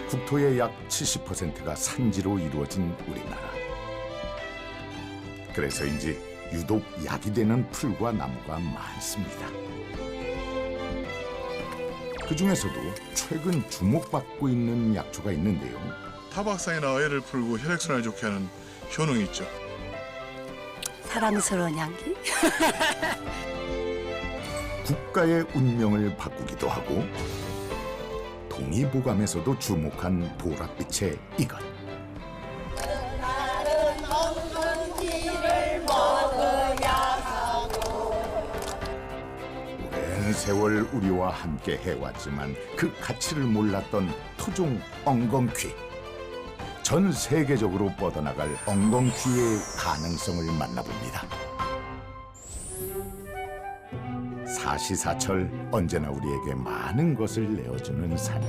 국토의 약 70%가 산지로 이루어진 우리나라. 그래서인지 유독 약이 되는 풀과 나무가 많습니다. 그중에서도 최근 주목받고 있는 약초가 있는데요. 타박상이나 어혈을 풀고 혈액순환을 좋게 하는 효능이 있죠. 사랑스러운 향기? 국가의 운명을 바꾸기도 하고 동의보감에서도 주목한 보랏빛의 이것. 오랜 세월 우리와 함께 해왔지만 그 가치를 몰랐던 토종 엉겅퀴. 전 세계적으로 뻗어나갈 엉겅퀴의 가능성을 만나봅니다. 사시사철 언제나 우리에게 많은 것을 내어주는 산.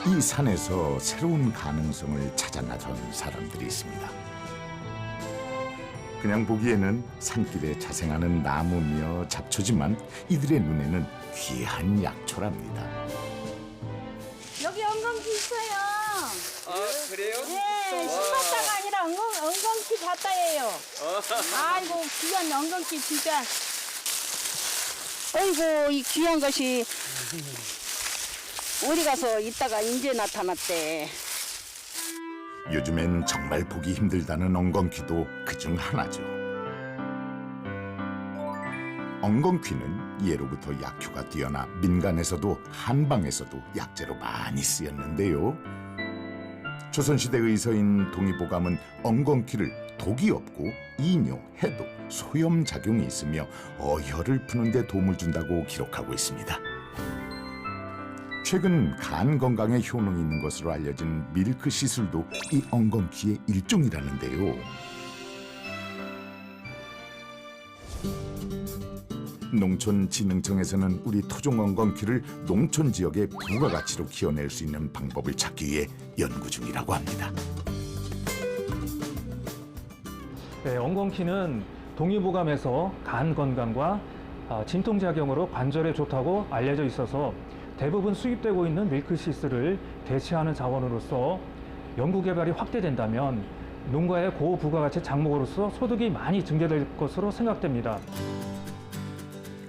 이 산에서 새로운 가능성을 찾아 나선 사람들이 있습니다. 그냥 보기에는 산길에 자생하는 나무며 잡초지만 이들의 눈에는 귀한 약초랍니다. 여기 엉겅퀴 있어요. 아, 그래요? 네, 신봤다가 아니라 엉겅퀴 잤다예요. 아이고, 귀한 엉겅퀴 진짜. 어이구, 이 귀한 것이 어디 가서 있다가 이제 나타났대. 요즘엔 정말 보기 힘들다는 엉겅퀴도 그중 하나죠. 엉겅퀴는 예로부터 약효가 뛰어나 민간에서도 한방에서도 약재로 많이 쓰였는데요. 조선시대 의서인 동의보감은 엉겅퀴를 독이 없고 이뇨, 해독, 소염작용이 있으며 어혈을 푸는 데 도움을 준다고 기록하고 있습니다. 최근 간 건강에 효능이 있는 것으로 알려진 밀크 시술도 이 엉겅퀴의 일종이라는데요. 농촌진흥청에서는 우리 토종 엉겅퀴를 농촌 지역의 부가가치로 키워낼 수 있는 방법을 찾기 위해 연구 중이라고 합니다. 네, 엉겅퀴는 동의보감에서 간 건강과 진통작용으로 관절에 좋다고 알려져 있어서 대부분 수입되고 있는 밀크시스를 대체하는 자원으로서 연구개발이 확대된다면 농가의 고부가가치 작물로서 소득이 많이 증대될 것으로 생각됩니다.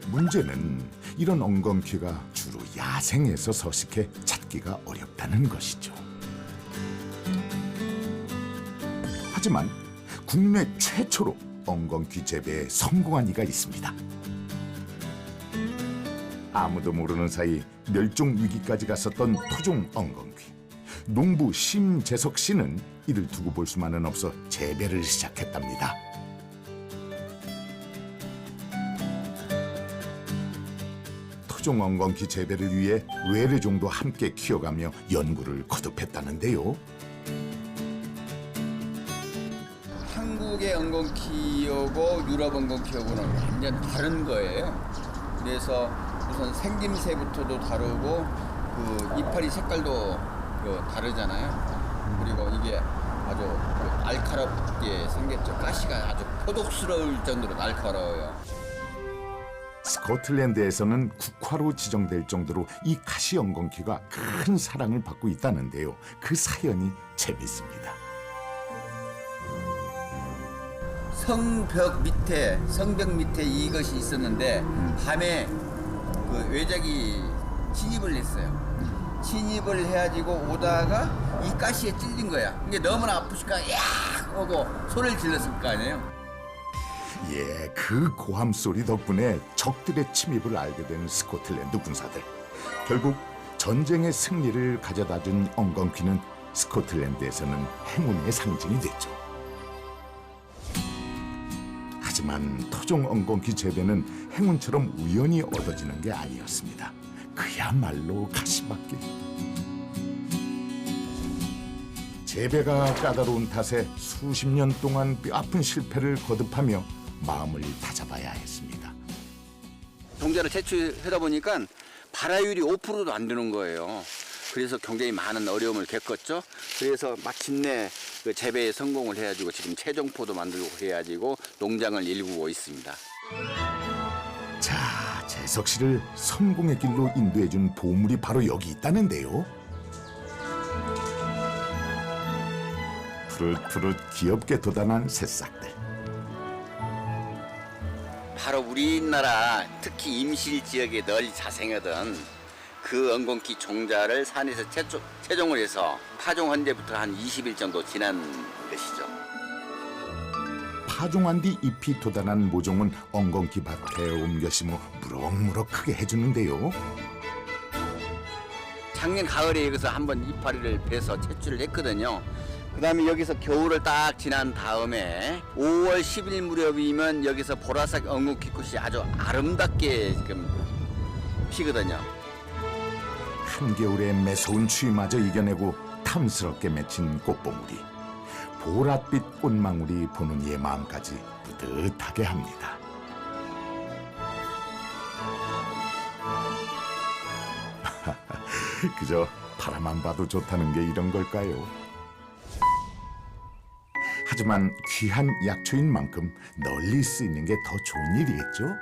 문제는 이런 엉겅퀴가 주로 야생에서 서식해 찾기가 어렵다는 것이죠. 하지만 국내 최초로 엉겅퀴 재배에 성공한 이가 있습니다. 아무도 모르는 사이 멸종 위기까지 갔었던 토종 엉겅퀴. 농부 심재석 씨는 이를 두고 볼 수만은 없어 재배를 시작했답니다. 토종 엉겅퀴 재배를 위해 외래종도 함께 키워가며 연구를 거듭했다는데요. 한국의 엉겅퀴하고 유럽 엉겅퀴하고는 완전 다른 거예요. 그래서 우선 생김새부터도 다르고 그 이파리 색깔도 다르잖아요. 그리고 이게 아주 날카롭게 생겼죠. 가시가 아주 포독스러울 정도로 날카로워요. 스코틀랜드에서는 국화로 지정될 정도로 이 가시 엉겅퀴가 큰 사랑을 받고 있다는데요. 그 사연이 재밌습니다. 성벽 밑에 이것이 있었는데 밤에 그 외적이 침입을 했어요. 침입을 해가지고 오다가 이 가시에 찔린 거야. 근데 너무나 아프니까 야 하고 소리를 질렀을 거 아니에요. 예, 그 고함 소리 덕분에 적들의 침입을 알게 된 스코틀랜드 군사들. 결국 전쟁의 승리를 가져다준 엉겅퀴는 스코틀랜드에서는 행운의 상징이 됐죠. 하지만 토종 엉겅퀴 재배는 행운처럼 우연히 얻어지는 게 아니었습니다. 그야말로 가시밭길. 재배가 까다로운 탓에 수십 년 동안 뼈아픈 실패를 거듭하며 마음을 다잡아야 했습니다. 동자를 채취하다 보니까 발화율이 5%도 안 되는 거예요. 그래서 굉장히 많은 어려움을 겪었죠. 그래서 마침내 그 재배에 성공을 해가지고 지금 최종포도 만들고 해가지고 농장을 일구고 있습니다. 자, 재석 씨를 성공의 길로 인도해준 보물이 바로 여기 있다는데요. 푸릇푸릇 귀엽게 돋아난 새싹들. 바로 우리나라 특히 임실 지역에 널리 자생하던 그 엉겅퀴 종자를 산에서 채종을 해서 파종한 데부터 한 20일 정도 지난 것이죠. 파종한 뒤 잎이 돋아난 모종은 엉겅퀴 밭에 옮겨 심어 무럭무럭 크게 해주는데요. 작년 가을에 여기서 한번 이파리를 베서 채취를 했거든요. 그 다음에 여기서 겨울을 딱 지난 다음에 5월 10일 무렵이면 여기서 보라색 엉겅퀴 꽃이 아주 아름답게 지금 피거든요. 한겨울의 매서운 추위마저 이겨내고 탐스럽게 맺힌 꽃봉우리. 보랏빛 꽃망울이 보는 이의 마음까지 뿌듯하게 합니다. 그저 바라만 봐도 좋다는 게 이런 걸까요? 하지만 귀한 약초인 만큼 널리 쓰이는 게 더 좋은 일이겠죠?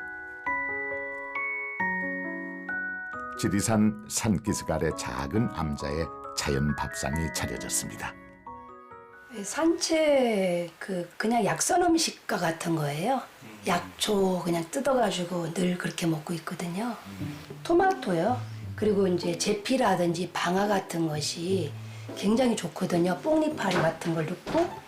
지리산 산기슭 아래 작은 암자에 자연 밥상이 차려졌습니다. 산채 그냥 약선 음식과 같은 거예요. 약초 그냥 뜯어가지고 늘 그렇게 먹고 있거든요. 토마토요. 그리고 이제 제피라든지 방아 같은 것이 굉장히 좋거든요. 뽕잎파리 같은 걸 넣고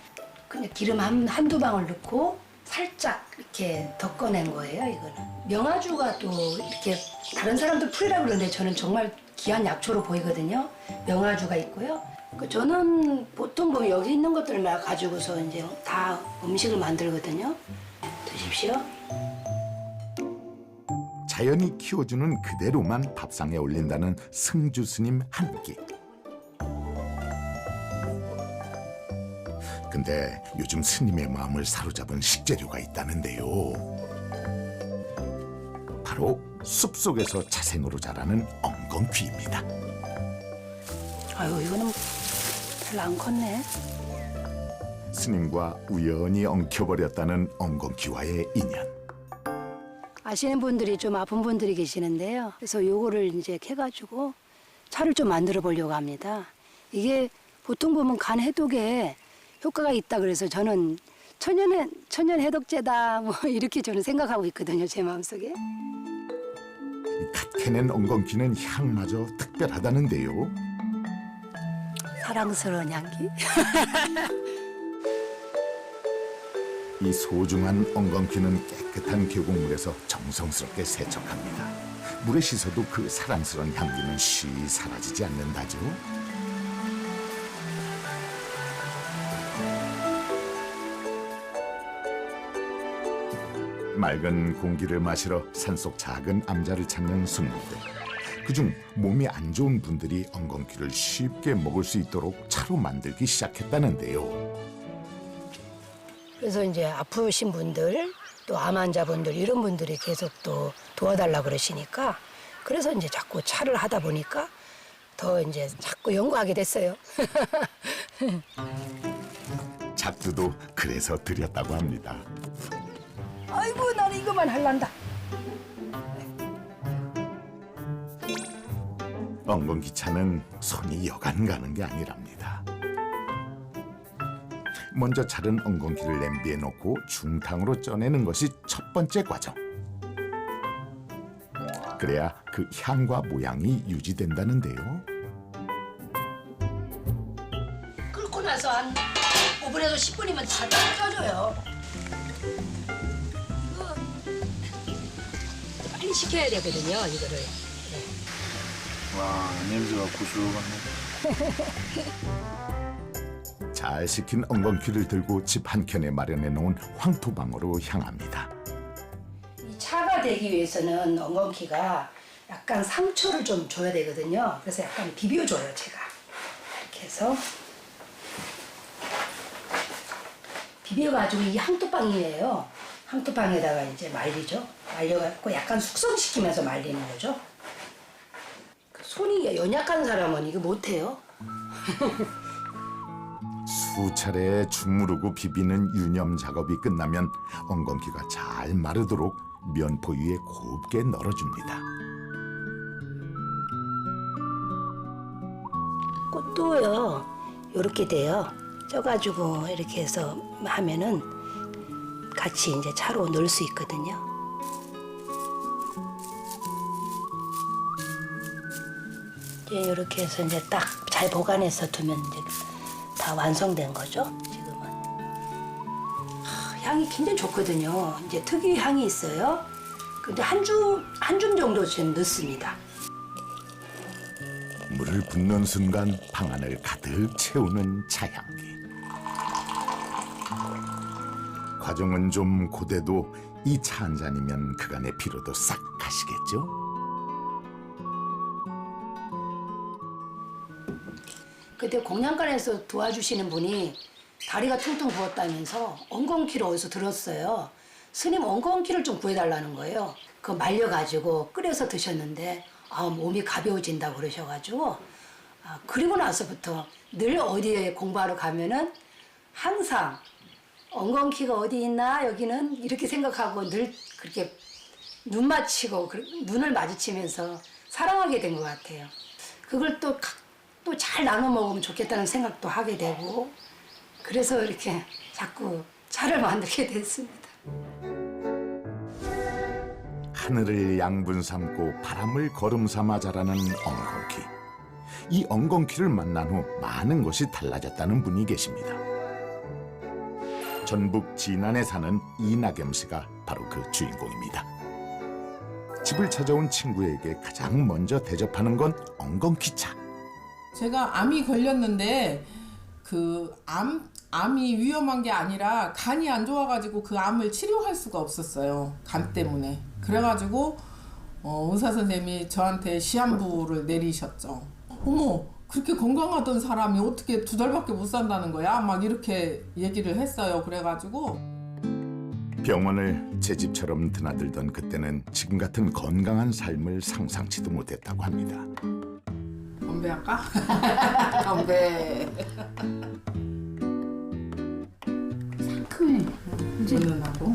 그냥 기름 한두 방울 넣고 살짝 이렇게 덮어낸 거예요. 이거는 명아주가 또 이렇게 다른 사람들 풀이라고 그러는데 저는 정말 귀한 약초로 보이거든요. 명아주가 있고요. 저는 보통 보면 여기 있는 것들만 가지고서 이제 다 음식을 만들거든요. 드십시오. 자연이 키워주는 그대로만 밥상에 올린다는 승주 스님 한 끼. 근데 요즘 스님의 마음을 사로잡은 식재료가 있다는데요. 바로 숲속에서 자생으로 자라는 엉겅퀴입니다. 아유 이거는 별로 안 컸네. 스님과 우연히 엉켜버렸다는 엉겅퀴와의 인연. 아시는 분들이 좀 아픈 분들이 계시는데요. 그래서 요거를 이제 캐가지고 차를 좀 만들어 보려고 합니다. 이게 보통 보면 간 해독에 효과가 있다 그래서 저는 천연 해독제다 뭐 이렇게 저는 생각하고 있거든요. 제 마음속에. 갓 캐낸 엉겅퀴는 향마저 특별하다는데요. 사랑스러운 향기. 이 소중한 엉겅퀴는 깨끗한 계곡물에서 정성스럽게 세척합니다. 물에 씻어도 그 사랑스러운 향기는 쉬이 사라지지 않는다죠. 맑은 공기를 마시러 산속 작은 암자를 찾는 손님들. 그중 몸이 안 좋은 분들이 엉겅퀴를 쉽게 먹을 수 있도록 차로 만들기 시작했다는데요. 그래서 이제 아프신 분들 또 암 환자분들 이런 분들이 계속 또 도와달라 그러시니까 그래서 이제 자꾸 차를 하다 보니까 더 이제 자꾸 연구하게 됐어요. 잡두도 그래서 드렸다고 합니다. 아이고 나는 이거만 할란다. 엉겅퀴 차는 손이 여간 가는 게 아니랍니다. 먼저 자른 엉겅퀴를 냄비에 넣고 중탕으로 쪄내는 것이 첫 번째 과정. 그래야 그 향과 모양이 유지된다는데요. 끓고 나서 한 5분에서 10분이면 다 쪄져요. 이거 빨리 식혀야 되거든요. 이거를. 와, 냄새가 구수하네. 잘 식힌 엉겅퀴를 들고 집 한켠에 마련해 놓은 황토방으로 향합니다. 이 차가 되기 위해서는 엉겅퀴가 약간 상처를 좀 줘야 되거든요. 그래서 약간 비벼줘요, 제가. 이렇게 해서 비벼가지고 이 황토방이에요. 황토방에다가 이제 말리죠. 말려갖고 약간 숙성시키면서 말리는 거죠. 손이 연약한 사람은 이거 못해요. 수차례 주무르고 비비는 유념 작업이 끝나면 엉겅퀴가 잘 마르도록 면포 위에 곱게 널어줍니다. 꽃도요. 이렇게 돼요. 쪄가지고 이렇게 해서 하면은 같이 이제 차로 넣을 수 있거든요. 이제 이렇게 해서 이제 딱 잘 보관해서 두면 이제 다 완성된 거죠. 지금은 향이 굉장히 좋거든요. 이제 특유 향이 있어요. 근데 한 줌 정도 지금 넣습니다. 물을 붓는 순간 방 안을 가득 채우는 차향기. 과정은 좀 고돼도 이 차 한 잔이면 그간의 피로도 싹 가시겠죠? 그때 공양간에서 도와주시는 분이 다리가 퉁퉁 부었다면서 엉겅퀴를 어디서 들었어요. 스님 엉겅퀴를 좀 구해달라는 거예요. 그거 말려가지고 끓여서 드셨는데 몸이 가벼워진다고 그러셔가지고 그리고 나서부터 늘 어디에 공부하러 가면은 항상 엉겅퀴가 어디 있나 여기는 이렇게 생각하고 늘 그렇게 눈 맞히고 눈을 마주치면서 사랑하게 된 것 같아요. 그걸 또 잘 나눠 먹으면 좋겠다는 생각도 하게 되고 그래서 이렇게 자꾸 차를 만들게 됐습니다. 하늘을 양분 삼고 바람을 걸음 삼아 자라는 엉겅퀴. 이 엉겅퀴를 만난 후 많은 것이 달라졌다는 분이 계십니다. 전북 진안에 사는 이나겸 씨가 바로 그 주인공입니다. 집을 찾아온 친구에게 가장 먼저 대접하는 건 엉겅퀴차. 제가 암이 걸렸는데 암이 위험한 게 아니라 간이 안 좋아가지고 그 암을 치료할 수가 없었어요. 간 때문에. 그래가지고 의사 선생님이 저한테 시한부를 내리셨죠. 어머, 그렇게 건강하던 사람이 어떻게 2달밖에 못 산다는 거야? 막 이렇게 얘기를 했어요. 그래가지고 병원을 제 집처럼 드나들던 그때는 지금 같은 건강한 삶을 상상치도 못했다고 합니다. 건배할까? 건배. 상큼해. 은은하고.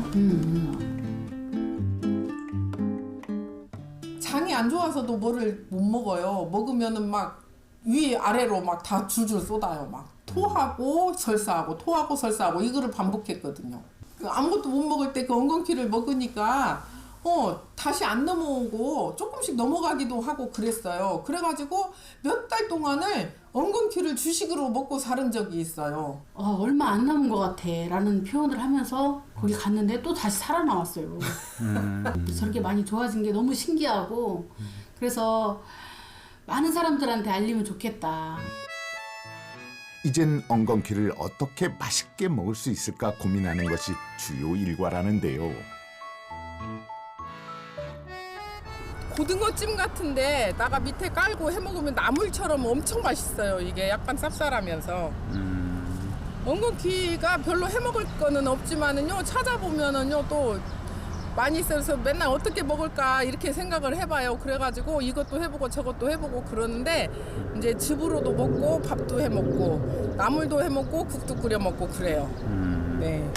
장이 안 좋아서도 뭐를 못 먹어요. 먹으면은 막 위 아래로 막 다 줄줄 쏟아요. 막 토하고 설사하고 토하고 설사하고 이거를 반복했거든요. 아무것도 못 먹을 때 그 엉겅퀴를 먹으니까 다시 안 넘어오고 조금씩 넘어가기도 하고 그랬어요. 그래가지고 몇 달 동안을 엉겅퀴를 주식으로 먹고 살은 적이 있어요. 얼마 안 남은 것 같아 라는 표현을 하면서 거기 갔는데 또 다시 살아나왔어요. 저렇게 많이 좋아진 게 너무 신기하고 그래서 많은 사람들한테 알리면 좋겠다. 이젠 엉겅퀴를 어떻게 맛있게 먹을 수 있을까 고민하는 것이 주요 일과라는데요. 고등어찜 같은데 나가 밑에 깔고 해먹으면 나물처럼 엄청 맛있어요. 이게 약간 쌉쌀하면서. 엉겅퀴가 별로 해먹을 거는 없지만은요, 찾아보면은요 또 많이 있어서 맨날 어떻게 먹을까 이렇게 생각을 해봐요. 그래가지고 이것도 해보고 저것도 해보고 그러는데 이제 즙으로도 먹고 밥도 해먹고 나물도 해먹고 국도 끓여 먹고 그래요. 네.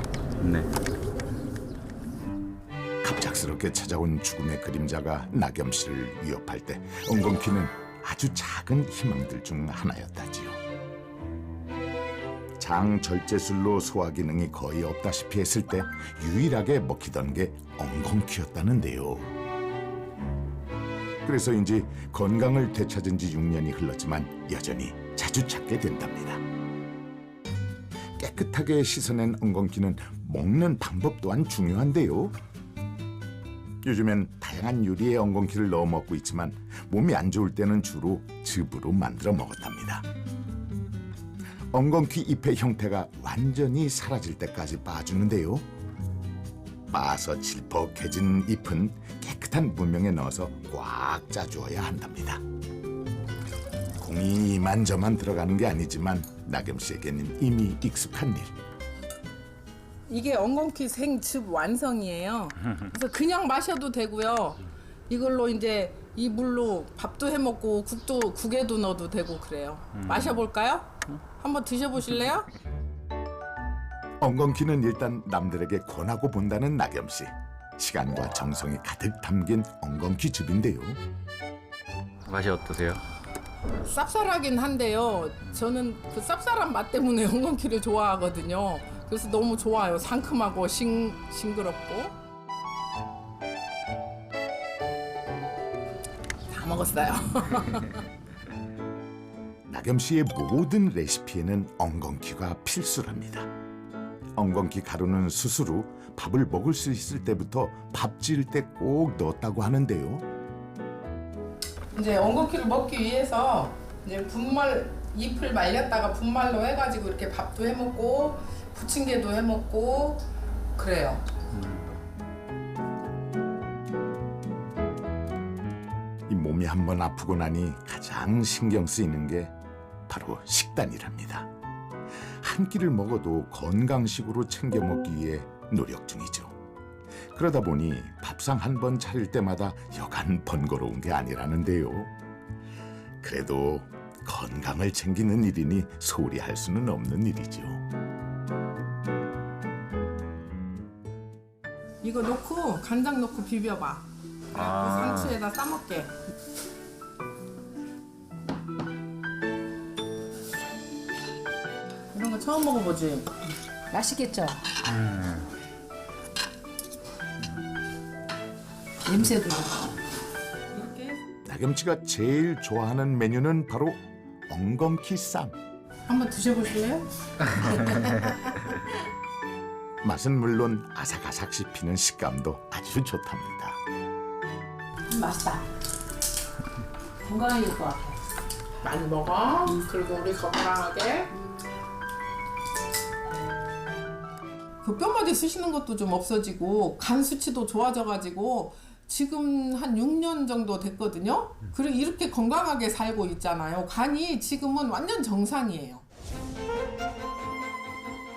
갑작스럽게 찾아온 죽음의 그림자가 나겸 씨를 위협할 때 엉겅퀴는 아주 작은 희망들 중 하나였다지요. 장절제술로 소화 기능이 거의 없다시피 했을 때 유일하게 먹히던 게 엉겅퀴였다는데요. 그래서인지 건강을 되찾은 지 6년이 흘렀지만 여전히 자주 찾게 된답니다. 깨끗하게 씻어낸 엉겅퀴는 먹는 방법 또한 중요한데요. 요즘엔 다양한 요리에 엉겅퀴를 넣어 먹고 있지만 몸이 안 좋을 때는 주로 즙으로 만들어 먹었답니다. 엉겅퀴 잎의 형태가 완전히 사라질 때까지 빻아주는데요. 빻아서 질퍽해진 잎은 깨끗한 무명에 넣어서 꽉 짜주어야 한답니다. 공이 이만저만 들어가는 게 아니지만 나겸 씨에게는 이미 익숙한 일. 이게 엉겅퀴 생즙 완성이에요. 그래서 그냥 마셔도 되고요. 이걸로 이제 이 물로 밥도 해 먹고 국에도 넣어도 되고 그래요. 마셔볼까요? 한번 드셔보실래요? 엉겅퀴는 일단 남들에게 권하고 본다는 나겸 씨. 시간과 정성이 가득 담긴 엉겅퀴 즙인데요. 맛이 어떠세요? 쌉쌀하긴 한데요. 저는 그 쌉쌀한 맛 때문에 엉겅퀴를 좋아하거든요. 그래서 너무 좋아요. 상큼하고 싱그럽고. 다 먹었어요. 나겸 씨의 모든 레시피에는 엉겅퀴가 필수랍니다. 엉겅퀴 가루는 스스로 밥을 먹을 수 있을 때부터 밥 지을 때 꼭 넣었다고 하는데요. 이제 엉겅퀴를 먹기 위해서 이제 분말 잎을 말렸다가 분말로 해가지고 이렇게 밥도 해 먹고 부침개도 해 먹고 그래요. 이 몸이 한번 아프고 나니 가장 신경 쓰이는 게 바로 식단이랍니다. 한 끼를 먹어도 건강식으로 챙겨 먹기 위해 노력 중이죠. 그러다 보니 밥상 한 번 차릴 때마다 여간 번거로운 게 아니라는데요. 그래도 건강을 챙기는 일이니 소홀히 할 수는 없는 일이죠. 이거 넣고 간장 넣고 비벼봐. 그래갖고 상추에다 싸먹게. 이런 거 처음 먹어보지? 맛있겠죠? 냄새도 이렇게 나겸 씨가 제일 좋아하는 메뉴는 바로 엉겅퀴 쌈. 한번 드셔보실래요? 맛은 물론 아삭아삭 씹히는 식감도 아주 좋답니다. 맛있다. 건강해질 것 같아. 많이 먹어. 그리고 우리 건강하게. 그 뼈마디 쓰시는 것도 좀 없어지고 간 수치도 좋아져가지고 지금 한 6년 정도 됐거든요. 그리고 이렇게 건강하게 살고 있잖아요. 간이 지금은 완전 정상이에요.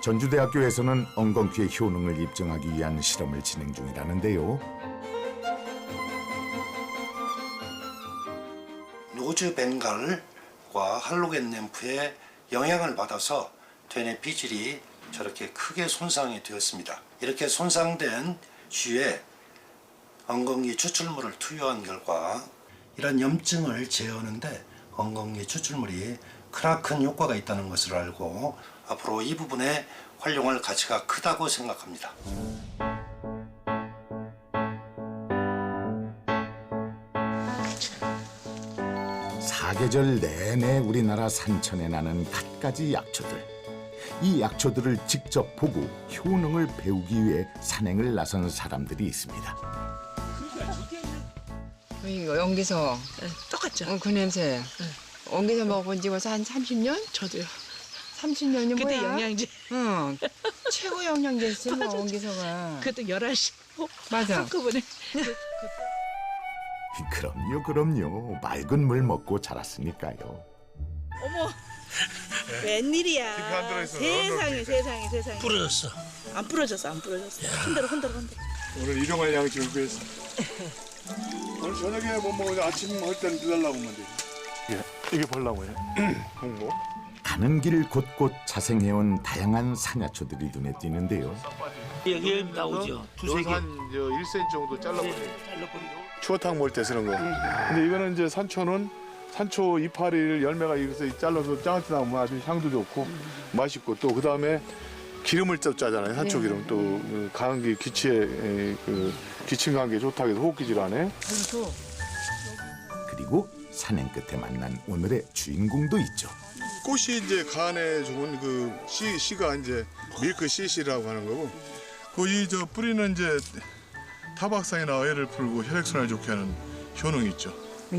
전주대학교에서는 엉겅퀴의 효능을 입증하기 위한 실험을 진행 중이라는데요. 노즈 벵갈과 할로겐 램프의 영향을 받아서 되뇌 비질이 저렇게 크게 손상이 되었습니다. 이렇게 손상된 쥐에 엉겅퀴 추출물을 투여한 결과 이런 염증을 제어하는데 엉겅퀴 추출물이 크나큰 효과가 있다는 것을 알고 앞으로 이 부분에 활용할 가치가 크다고 생각합니다. 사계절 내내 우리나라 산천에 나는 갖가지 약초들. 이 약초들을 직접 보고 효능을 배우기 위해 산행을 나선 사람들이 있습니다. 이거 엉기서 똑같죠? 그 냄새. 엉기서 먹어본 지 벌써 한 30년? 저도요. 30년이 그때 뭐야? 영양제. 응. 최고 영양제 있지 뭐 엉기서가. 그때 11시 맞아. 한꺼번에. 그럼요. 맑은 물 먹고 자랐으니까요. 어머. 웬일이야. 안 들어있어. 세상에. 부러졌어. 안 부러졌어. 흔들어. 오늘 일용할 양을 준비했어. 오늘 저녁에 못 먹어도 아침 할 때는 들려고 하면 돼. 이게 벌라고요. 홍보. 가는 길 곳곳 자생해온 다양한 산야초들이 눈에 띄는데요. 여기 나오죠. 두세 개. 한 1cm 정도 잘라버리고. 추어탕 먹을 때 쓰는 거예요. 근데 이거는 이제 산초는 산초 이파리를 열매가 여기서 잘라서 짱한테 나오면 아주 향도 좋고 맛있고 또 그 다음에 기름을 또 짜잖아요. 산초 기름 또 감기 기치에 그 기침 감기에 좋다고 해서 호흡기 질환에. 그리고 산행 끝에 만난 오늘의 주인공도 있죠. 꽃이 이제 간에 좋은 그 씨가 이제 밀크 씨씨라고 하는 거고, 그 저 뿌리는 이제 타박상이나 어혈을 풀고 혈액순환을 좋게 하는 효능이 있죠.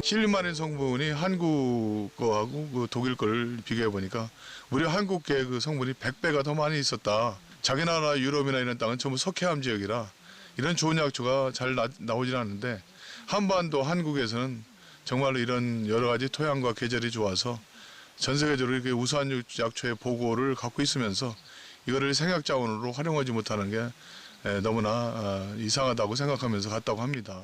실리마린 성분이 한국 거하고 그 독일 거를 비교해 보니까 무려 한국계 그 성분이 100배가 더 많이 있었다. 자기 나라 유럽이나 이런 땅은 전부 석회암 지역이라 이런 좋은 약초가 잘 나오질 않는데 한반도 한국에서는 정말로 이런 여러 가지 토양과 계절이 좋아서 전 세계적으로 이렇게 우수한 약초의 보고를 갖고 있으면서 이거를 생약 자원으로 활용하지 못하는 게 너무나 이상하다고 생각하면서 갔다고 합니다.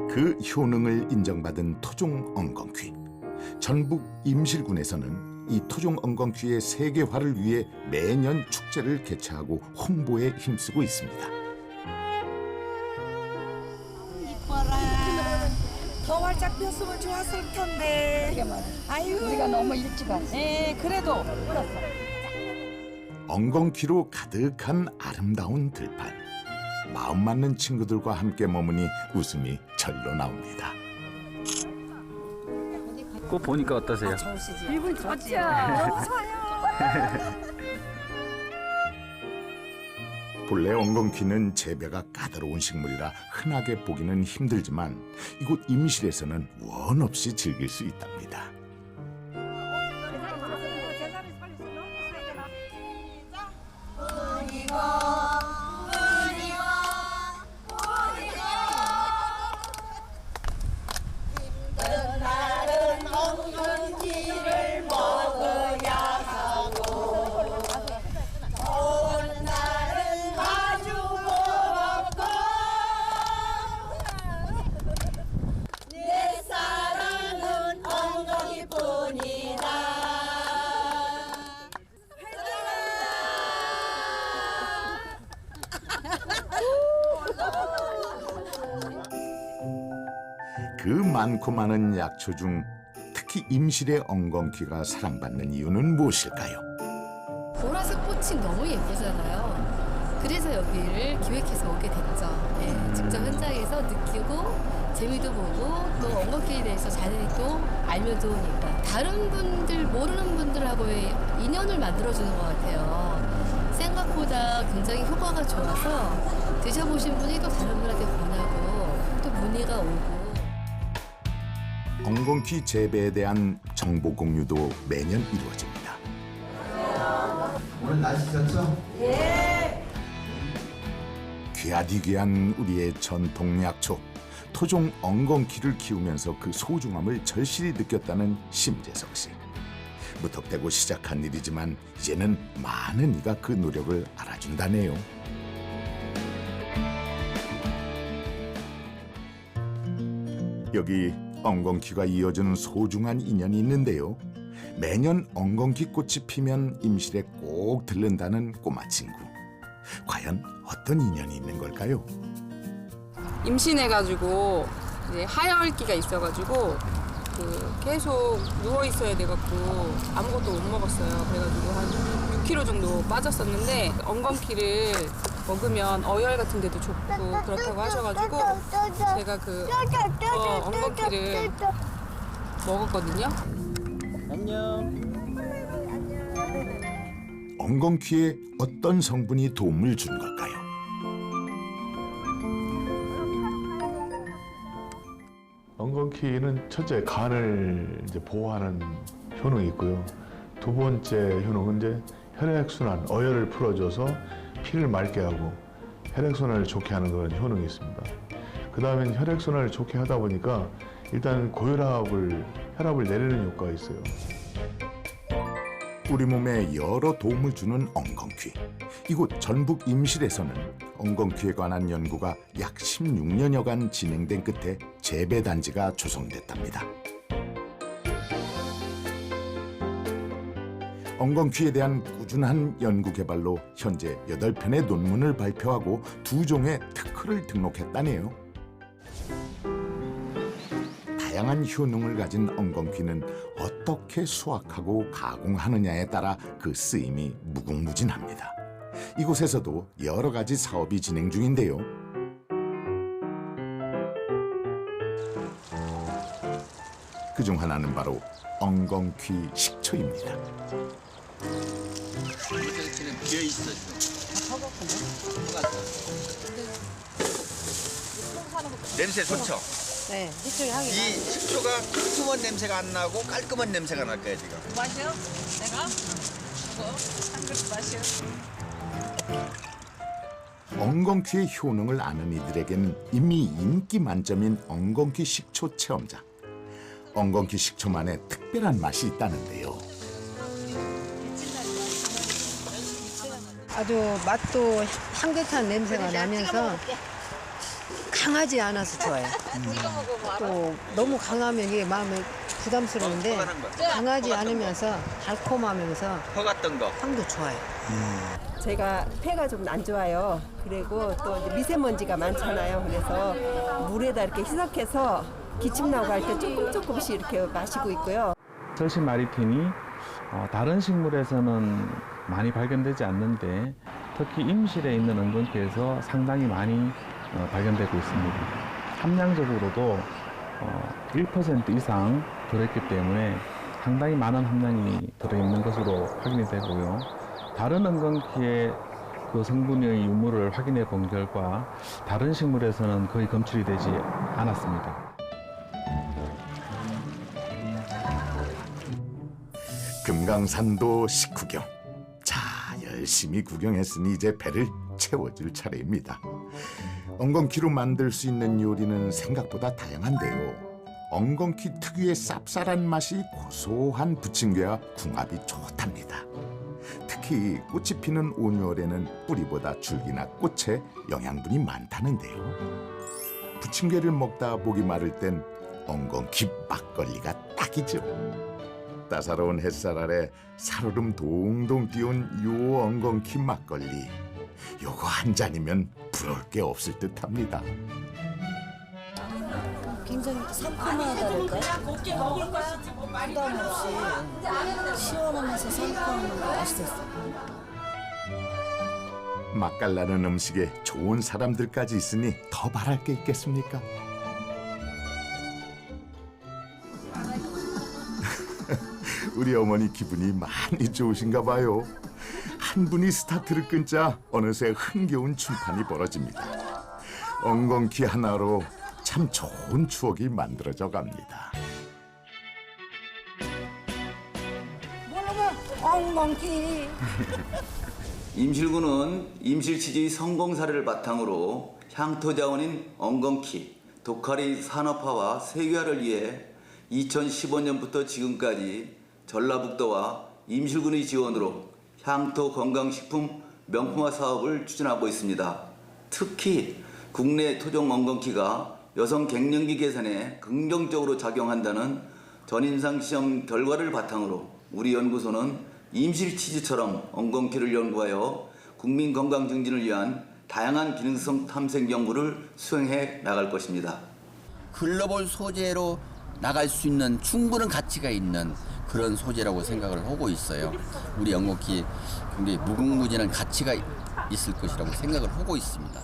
그 효능을 인정받은 토종 엉겅퀴. 전북 임실군에서는 이 토종 엉겅퀴의 세계화를 위해 매년 축제를 개최하고 홍보에 힘쓰고 있습니다. 이뻐라. 더 활짝 폈으면 좋았을 텐데. 아유, 우리가 너무 일찍 왔어. 네, 그래도 엉겅퀴로 가득한 아름다운 들판. 마음 맞는 친구들과 함께 머무니 웃음이 절로 나옵니다. 꼭 보니까 어떠세요? 기분 좋죠. 본래 엉겅퀴는 재배가 까다로운 식물이라 흔하게 보기는 힘들지만 이곳 임실에서는 원 없이 즐길 수 있답니다. 그 많고 많은 약초 중 특히 임실의 엉겅퀴가 사랑받는 이유는 무엇일까요? 보라색 꽃이 너무 예쁘잖아요. 그래서 여기를 기획해서 오게 됐죠. 네, 직접 현장에서 느끼고 재미도 보고 또 엉겅퀴에 대해서 자세히 또 알면 좋으니까 다른 분들 모르는 분들하고의 인연을 만들어주는 것 같아요. 생각보다 굉장히 효과가 좋아서 드셔보신 분이 또 다른 분한테 권하고 또 문의가 오고. 엉겅퀴 재배에 대한 정보 공유도 매년 이루어집니다. 오늘 날씨 좋죠? 귀하디귀한 우리의 전통 약초 토종 엉겅퀴를 키우면서 그 소중함을 절실히 느꼈다는 심재석 씨. 무턱대고 시작한 일이지만 이제는 많은 이가 그 노력을 알아준다네요. 여기 엉겅퀴가 이어주는 소중한 인연이 있는데요. 매년 엉겅퀴 꽃이 피면 임실에 꼭 들른다는 꼬마 친구. 과연 어떤 인연이 있는 걸까요? 임신해가지고 이제 하혈기가 있어가지고 계속 누워 있어야 돼갖고 아무것도 못 먹었어요. 그래가지고 한 6kg 정도 빠졌었는데 엉겅퀴를 먹으면 어혈 같은 데도 좋고 그렇다고 하셔가지고 제가 엉겅퀴를 먹었거든요. 안녕. 엉겅퀴에 어떤 성분이 도움을 준 걸까요? 엉겅퀴는 첫째 간을 이제 보호하는 효능이 있고요. 두 번째 효능은 이제 혈액순환, 어혈을 풀어줘서 피를 맑게 하고 혈액순환을 좋게 하는 그런 효능이 있습니다. 그 다음에 혈액순환을 좋게 하다 보니까 일단 혈압을 내리는 효과가 있어요. 우리 몸에 여러 도움을 주는 엉겅퀴. 이곳 전북 임실에서는 엉겅퀴에 관한 연구가 약 16년여간 진행된 끝에 재배단지가 조성됐답니다. 엉겅퀴에 대한 꾸준한 연구 개발로 현재 8편의 논문을 발표하고 2종의 특허를 등록했다네요. 다양한 효능을 가진 엉겅퀴는 어떻게 수확하고 가공하느냐에 따라 그 쓰임이 무궁무진합니다. 이곳에서도 여러 가지 사업이 진행 중인데요. 그중 하나는 바로 엉겅퀴 식초입니다. 엉겅퀴는 비어 있어 지금. 냄새 좋죠? 네, 식초 향이. 이 식초가 쿰쿰한 냄새가 안 나고 깔끔한 냄새가 날 거예요 지금. 마셔? 내가? 한 그릇 마셔. 엉겅퀴의 효능을 아는 이들에겐 이미 인기 만점인 엉겅퀴 식초 체험자. 엉겅퀴 식초만의 특별한 맛이 있다는데요. 아주 맛도 향긋한 냄새가 나면서 강하지 않아서 좋아요. 또 너무 강하면 이게 마음에 부담스러운데 강하지 않으면서 달콤하면서 퍼갔던 거 향도 좋아요. 제가 폐가 좀 안 좋아요. 그리고 또 이제 미세먼지가 많잖아요. 그래서 물에다 이렇게 희석해서 기침 나고 할 때 조금씩 이렇게 마시고 있고요. 설시마리틴이 다른 식물에서는 많이 발견되지 않는데 특히 임실에 있는 엉겅퀴에서 상당히 많이 발견되고 있습니다. 함량적으로도 1% 이상 들어있기 때문에 상당히 많은 함량이 들어있는 것으로 확인이 되고요. 다른 엉겅퀴의 그 성분의 유무를 확인해 본 결과 다른 식물에서는 거의 검출이 되지 않았습니다. 금강산도 식후경. 자, 열심히 구경했으니 이제 배를 채워줄 차례입니다. 엉겅퀴로 만들 수 있는 요리는 생각보다 다양한데요. 엉겅퀴 특유의 쌉쌀한 맛이 고소한 부침개와 궁합이 좋답니다. 특히 꽃이 피는 5월에는 뿌리보다 줄기나 꽃에 영양분이 많다는데요. 부침개를 먹다 목이 마를 땐 엉겅퀴 막걸리가 딱이죠. 따사로운 햇살 아래 살얼음 동동 띄운 요 엉겅퀴 막걸리. 요거 한 잔이면 부러울 게 없을 듯합니다. 굉장히 상큼하다랄까요? 부담 없이 시원하면서 상큼하고 맛있었어요. 맛깔나는 음식에 좋은 사람들까지 있으니 더 바랄 게 있겠습니까? 우리 어머니 기분이 많이 좋으신가 봐요. 한 분이 스타트를 끊자 어느새 흥겨운 춤판이 벌어집니다. 엉겅퀴 하나로 참 좋은 추억이 만들어져 갑니다. 엉겅퀴. 임실군은 임실치즈의 성공 사례를 바탕으로 향토 자원인 엉겅퀴, 독화리 산업화와 세계화를 위해 2015년부터 지금까지 전라북도와 임실군의 지원으로 향토 건강식품 명품화 사업을 추진하고 있습니다. 특히 국내 토종 엉겅퀴가 여성 갱년기 개선에 긍정적으로 작용한다는 전인상 시험 결과를 바탕으로 우리 연구소는 임실치즈처럼 엉겅퀴를 연구하여 국민 건강 증진을 위한 다양한 기능성 탐색 연구를 수행해 나갈 것입니다. 글로벌 소재로 나갈 수 있는 충분한 가치가 있는 그런 소재라고 생각을 하고 있어요. 우리 엉겅퀴 굉장히 무궁무진한 가치가 있을 것이라고 생각을 하고 있습니다.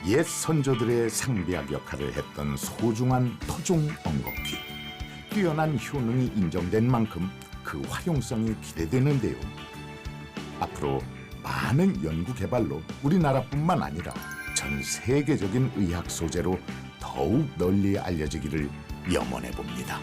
옛 선조들의 상비약 역할을 했던 소중한 토종 엉겅퀴. 뛰어난 효능이 인정된 만큼 그 활용성이 기대되는데요. 앞으로 많은 연구 개발로 우리나라뿐만 아니라 전 세계적인 의학 소재로 더욱 널리 알려지기를 염원해 봅니다.